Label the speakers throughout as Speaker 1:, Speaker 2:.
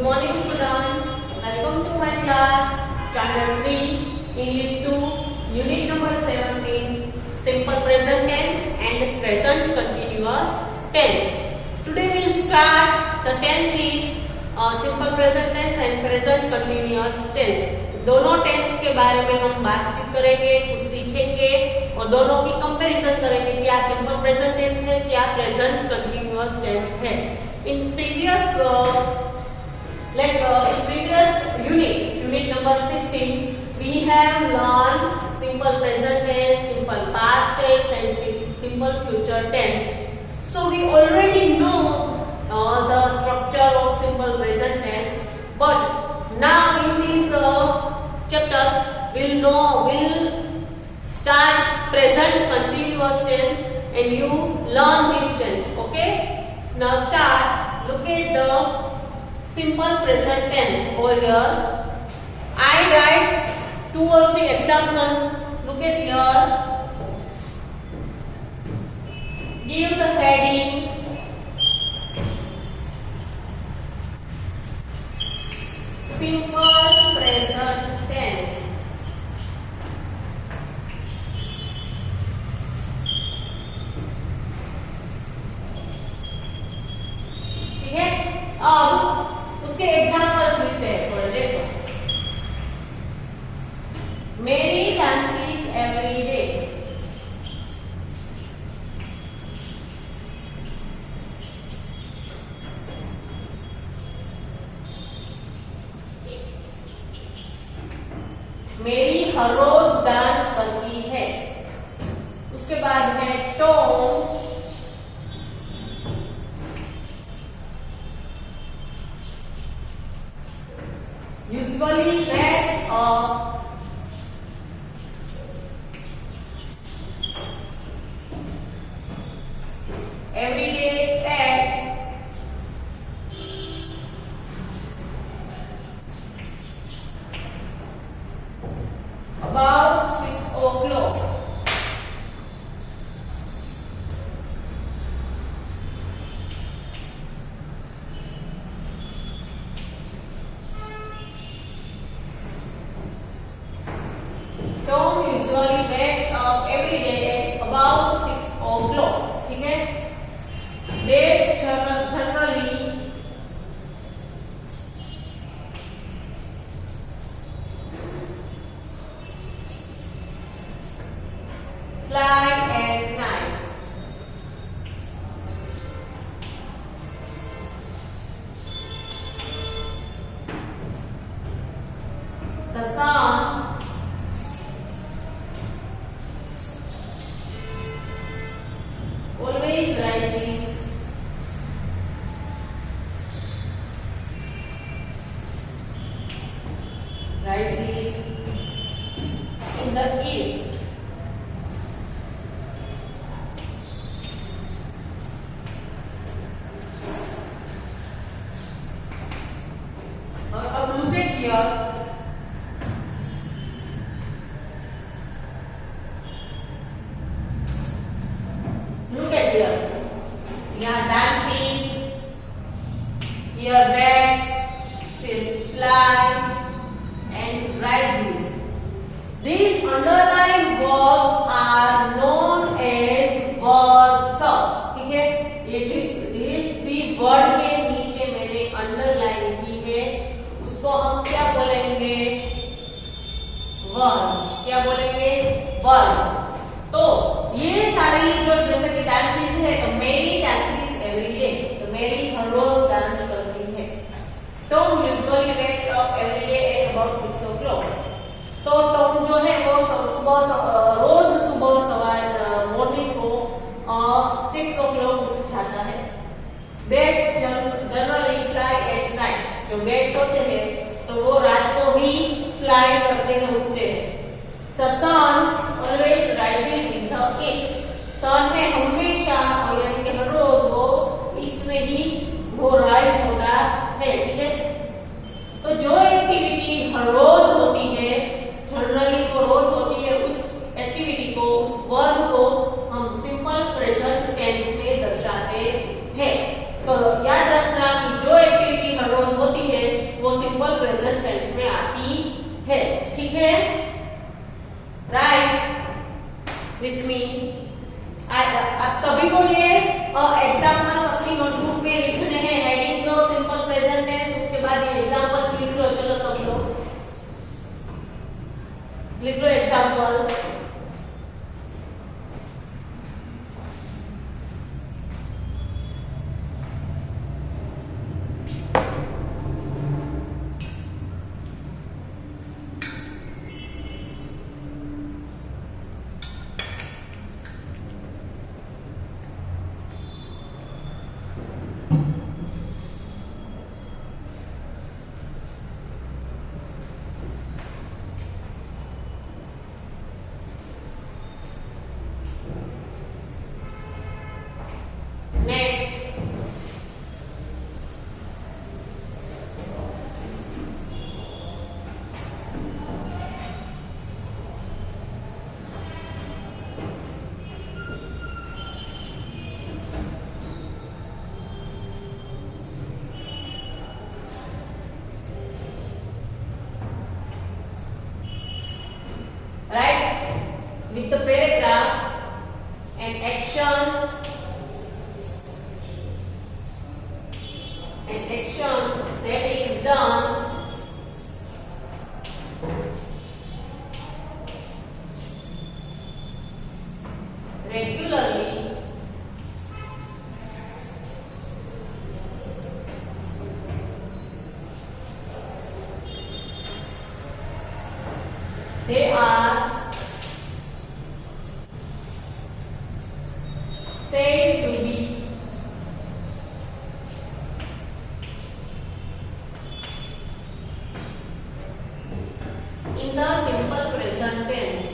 Speaker 1: morning students, welcome to my class standard 3 English 2 unit number 17 simple present tense and present continuous tense. Today we will start the tense is simple present tense and present continuous tense. दोनों tense के बारे में हम बातचीत करेंगे, कुछ सीखेंगे और दोनों की कंपैरिजन करेंगे, क्या सिंपल प्रेजेंट टेंस है, क्या प्रेजेंट कंटिन्यूअस टेंस है. In previous unit number 16, we have learned simple present tense, simple past tense and simple future tense. So we already know the structure of simple present tense, but now in this chapter we'll start present continuous tense and you learn this tense. Okay, so now start. Look at the simple present tense over here. I write 2 or 3 examples. Look at here. Give the heading simple present tense. ठीक है, अब उसके examples लिखते हैं थोड़े. देखो, मेरी dances every day. मेरी हर रोज डांस करती है. उसके बाद है Tom usually wakes up every day at about 6 o'clock. Tom usually wakes up every day at about 6 o'clock. ठीक है, dates generally fly at night. The sun always rises in the east. अब look at here. Look at here. Here dances, here bats, fly and rises. These underlined verbs are known as verbs. ठीक है, ये जिस भी word के नीचे मैंने underline की है उसको हम क्या बोलेंगे? वर्ब. क्या बोलेंगे? वर्ब. तो ये सारी जो जैसे कि डांसेस है, तो मेरी डांसेस एवरी डे, तो मेरी हर रोज डांस करती है. Tom usually wakes up every day at about 6 o'clock. तो टॉम जो है वो रोज सुबह मॉर्निंग को 6 o'clock उठ जाता है. Bats generally fly at night. जो bats होते हैं तो वो रात को ही फ्लाई करते हैं, उठते हैं. The sun always rises in the east. सन है हमेशा और यानी कि हर रोज वो ईस्ट में ही वो राइज होता है. ठीक है, तो जो एक्टिविटी हर रोज होती है, जनरली वो रोज होती है, उस एक्टिविटी को, उस वर्ब को हम सिंपल प्रेजेंट टेंस में दर्शाते हैं. तो याद रखना कि जो एक्टिविटी हर रोज होती है को ये एग्जाम्पल्स अपनी नोटबुक में लिखने हैं, हेडिंग दो सिंपल प्रेजेंट टेंस, उसके बाद ये एग्जाम्पल्स लिख लो। चलो सब लोग लिख लो examples. Next, right, with the paragraph and action that is done regularly they are said to be in the simple present tense.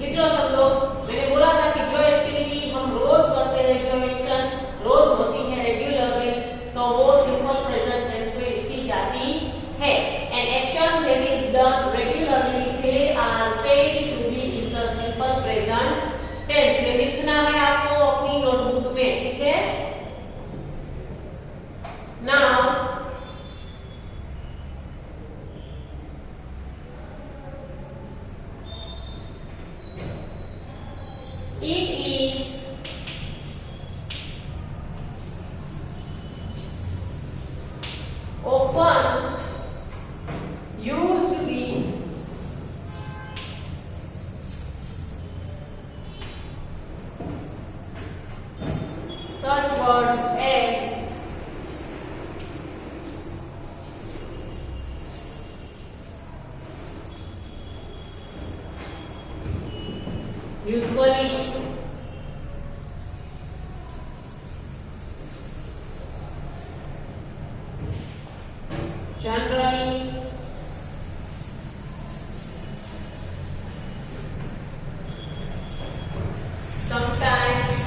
Speaker 1: लिख लो सब लोग। मैंने बोला था कि जो एक्टिविटी हम रोज करते हैं, जो एक्शन रोज होती है रेगुलरली, तो वो सिंपल प्रेजेंट टेंस में लिखी जाती है। An action that is done regularly they are said to be in the simple present tense. ये लिखना है आपको अपनी नोटबुक में, ठीक है। Now it is often used to be such words as usually, generally, sometimes,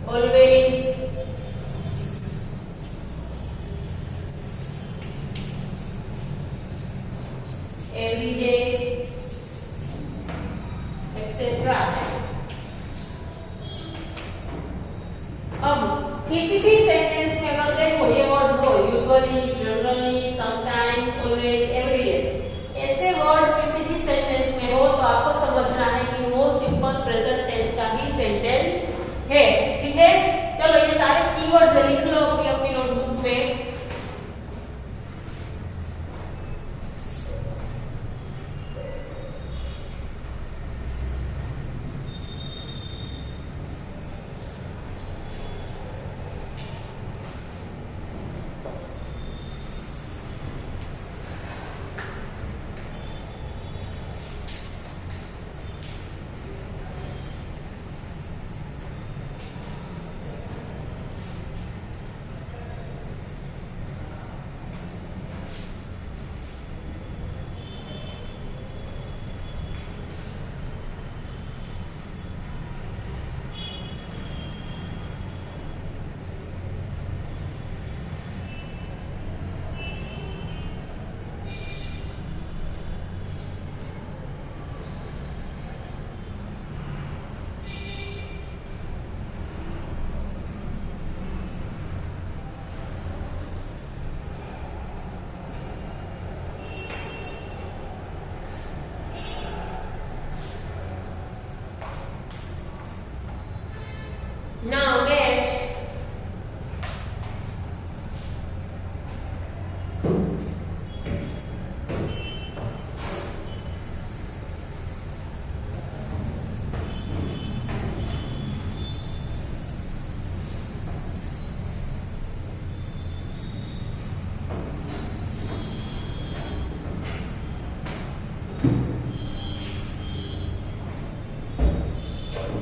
Speaker 1: always, every day, etc. अब किसी भी सेंटेंस में अगर देखो ये वर्ड्स हो usually, generally, sometimes, always, everyday, ऐसे वर्ड्स किसी भी सेंटेंस में हो तो आपको समझना है कि वो सिंपल प्रेजेंट टेंस का ही सेंटेंस है, ठीक है। चलो ये सारे कीवर्ड्स लिख लो अपनी अपनी नोटबुक में।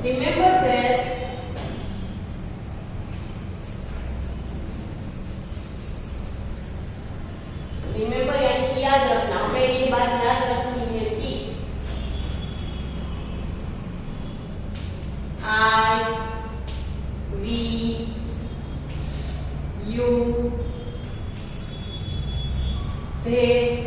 Speaker 1: Remember that remember यानी कि याद रखना, हमें ये बात याद रखनी है कि I, we, you, they,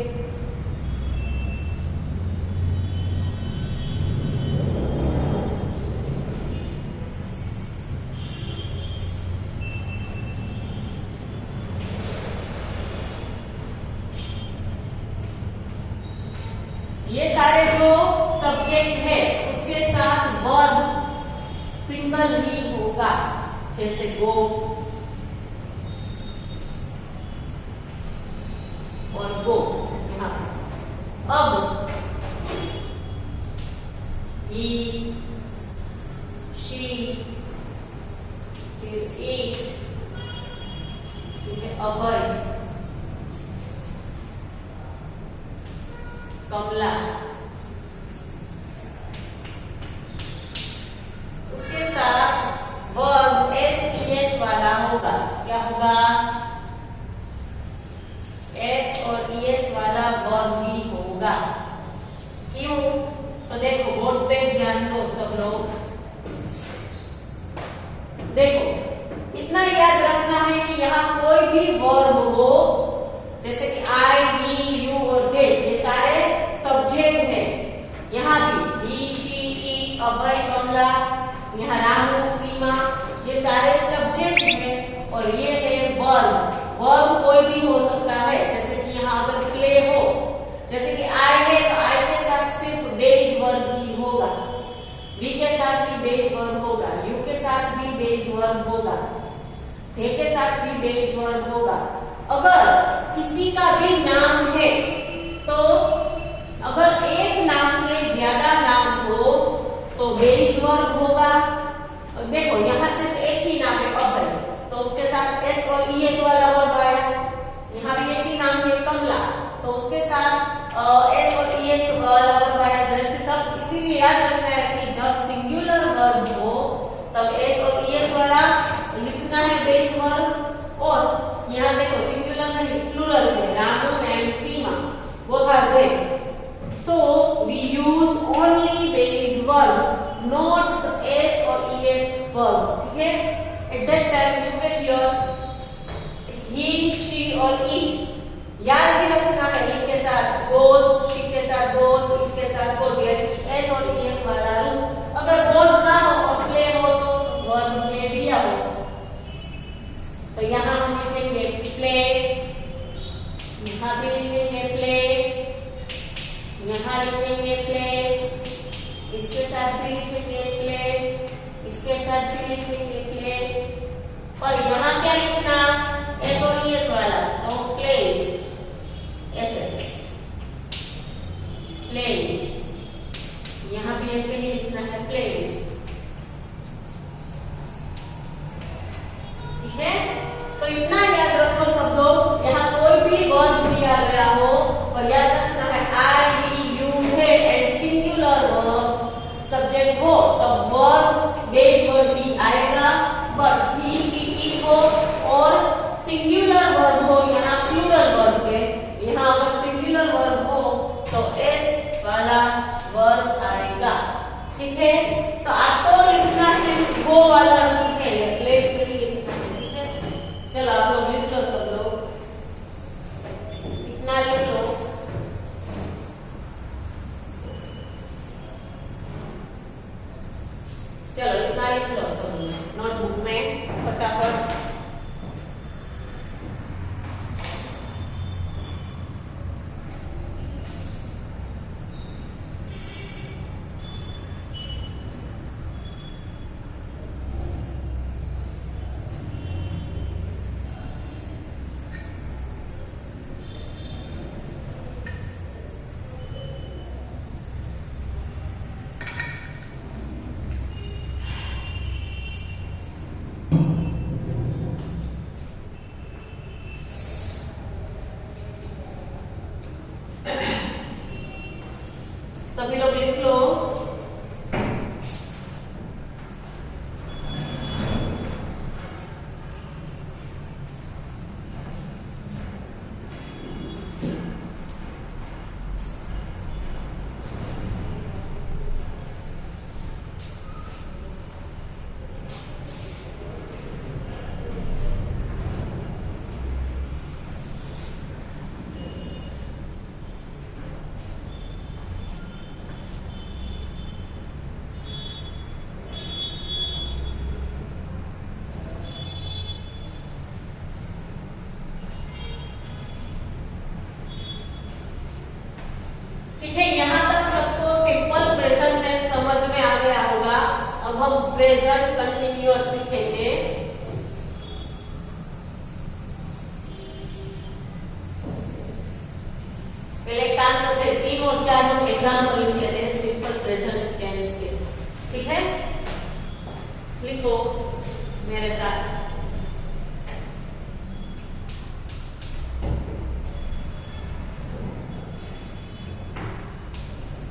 Speaker 1: ये सारे जो सब्जेक्ट है उसके साथ वर्ब सिंगल ही होगा, जैसे गो और गो यहाँ। अब he, she, फिर it, अभय, कमला, उसके साथ वर्ब एस वाला होगा। क्या होगा? एस और ईएस वाला वर्ब भी होगा। क्यों? तो देखो बोर्ड पे ध्यान दो सब लोग। देखो इतना याद रखना है कि यहाँ कोई भी वर्ब हो, जैसे कि आई, वी, यू और दे, ये सारे सब्जेक्ट है। यहाँ भी ही, शी, इट, अभय, कमला, यहाँ रामू, सीमा, ये सारे सब्जेक्ट है और ये है वर्ब। वर्ब कोई भी हो सकता है, जैसे कि यहाँ अगर प्ले हो, जैसे कि आई है तो आई के साथ सिर्फ बेस वर्ब ही होगा, वी के साथ भी बेस वर्ब होगा, यू के साथ भी बेस वर्ब होगा, दे के साथ भी बेस वर्ब होगा। अगर किसी का भी नाम है तो अगर एक नाम से ज्यादा नाम हो तो बेस वर्ब होगा। देखो यहाँ सिर्फ एक ही नाम है अभय, तो उसके साथ एस और ईएस वाला वर्ब आया। यहाँ भी एक ही नाम है कमला, तो उसके साथ एस और ईएस वाला वर्ब आया। जैसे सब इसीलिए याद रखना है कि जब सिंगुलर वर्ब हो तब एस और ईएस वाला लिखना है बेस वर्ब। और यहाँ देखो सिंगुलर नहीं प्लूरल है, Ramu and Seema both are there, so we use only base verb, not the s or es verb. ठीक है? At that time you get your he, she और it याद भी रखना है। he के साथ goes, she के साथ goes, it के साथ goes, यानी कि s और es वाला रूप। अगर goes ना हो और play हो तो verb play दिया हो, तो यहाँ हम लिखेंगे play, यहाँ भी लिखेंगे play, यहाँ लिखेंगे play, इसके साथ भी लिखेंगे play, इसके साथ भी लिखेंगे play, और यहाँ क्या लिखना एस और ईएस वाला, तो plays, ऐसे plays, यहाँ भी ऐसे ही लिखना है plays। ठीक है? तो इतना याद रखो सब लोग, यहाँ कोई भी वर्ब दिया गया हो और याद रखना है आई, वी, यू है एंड सिंगुलर वर्ब सब्जेक्ट हो तब वर्ब बेस वर्ब भी आएगा। बट ही, शी, इट हो और सिंगुलर वर्ब हो, यहाँ प्लूरल वर्ब है, यहाँ अगर सिंगुलर वर्ब हो तो एस वाला वर्ब आएगा। ठीक है? तो आपको लिखना सिर्फ गो वाला रूल है, प्लेस के लिए। ठीक है? चलो आप लोग लिख लो, सब लोग इतना लिख लो। चलो इतना लिख लो सब नोटबुक में फटाफट। सभी लोग लिख लो। ठीक है, यहाँ तक सबको सिंपल प्रेजेंट टेंस समझ में आ गया होगा। अब हम प्रेजेंट कंटिन्यूअस सीखेंगे। पहले काम करते हैं, 3 और 4 हम एग्जाम्पल लिख लेते हैं सिंपल प्रेजेंट टेंस के। ठीक है, लिखो मेरे साथ।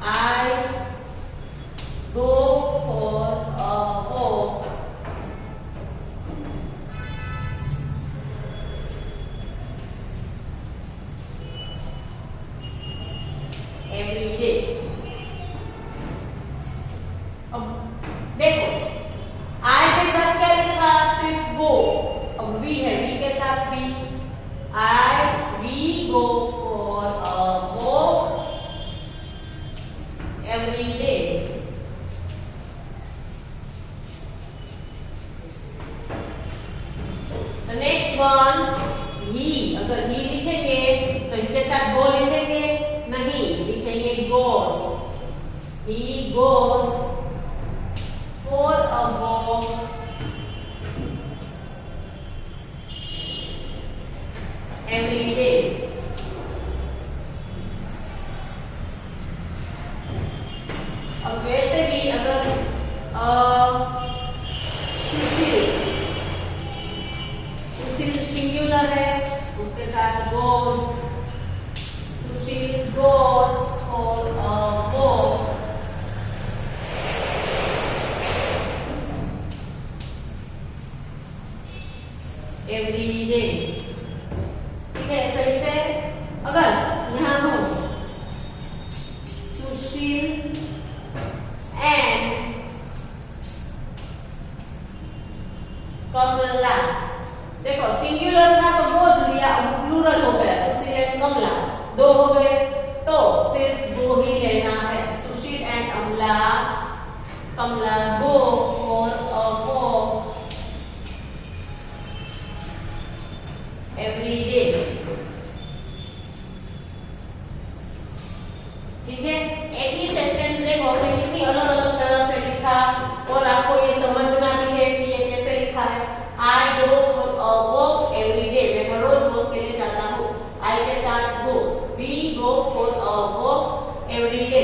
Speaker 1: I go for a walk every day. अब देखो, I के साथ क्या लिखा, सिर्फ go। अब we है, we के साथ we go for a walk every day. The next one, he। अगर he लिखेंगे तो इनके साथ go लिखेंगे नहीं, लिखेंगे goes। He goes for a walk every day। अब वैसे भी अगर सुशील सिंगुलर है, उसके साथ goes. Sushil goes for a walk every day. ठीक है, ऐसा लिखते हैं। अगर यहाँ हो सुशील and कमला, देखो सिंगुलर था तो बोझ लिया, अब प्लूरल हो गया, सुशील एंड कमला 2 हो गए, तो सिर्फ 2 ही लेना है। Sushil and Kamala go for a walk every day. ठीक है, एक ही सेंटेंस देखो हमने कितनी अलग अलग तरह से लिखा, और आपको ये समझना भी है कि ये कैसे लिखा है। I go for a walk every day, मैं हर रोज वॉक के लिए जाता हूँ। आई के साथ go, we go for a walk every day,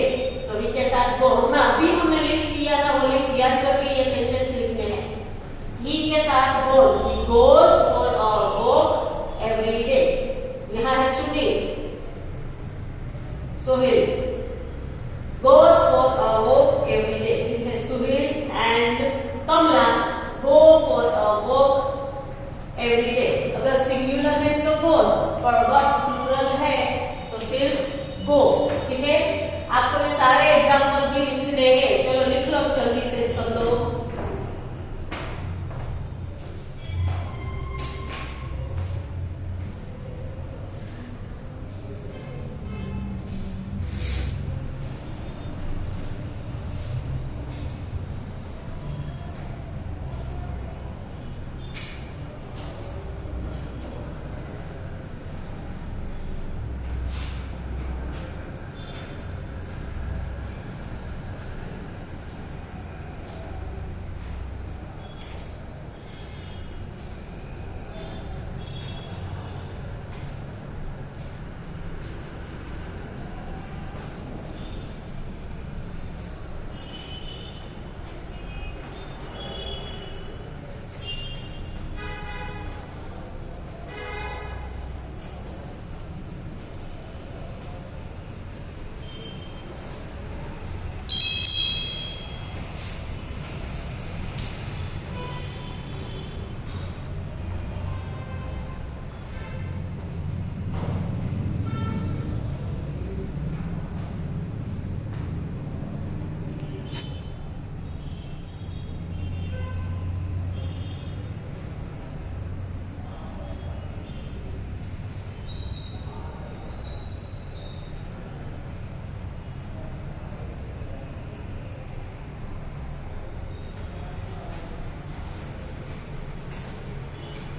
Speaker 1: तो वी के साथ गो। ना अभी हमने लिस्ट किया था, वो लिस्ट याद करके ये सेंटेंस लिखने हैं। ही के साथ goes, he goes for a walk every day. यहाँ है Sohail goes for a walk every day। ठीक है, Suhail and Kamala go for a walk every day। अगर सिंगुलर है तो goes, और अगर प्लूरल है तो सिर्फ go। ठीक है, आपको ये सारे एग्जाम्पल भी लिखने हैं, चलो लिख लो जल्दी से सब लोग।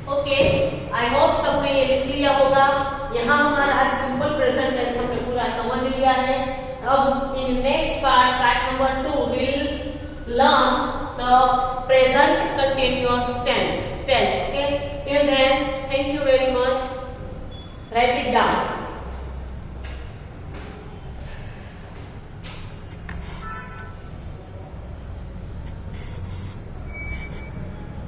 Speaker 1: ओके, आई होप सबने ये लिख लिया होगा। यहाँ हमारा आज सिंपल प्रेजेंट टेंस हमने पूरा समझ लिया है। अब in next part number 2, we'll learn the present continuous tense.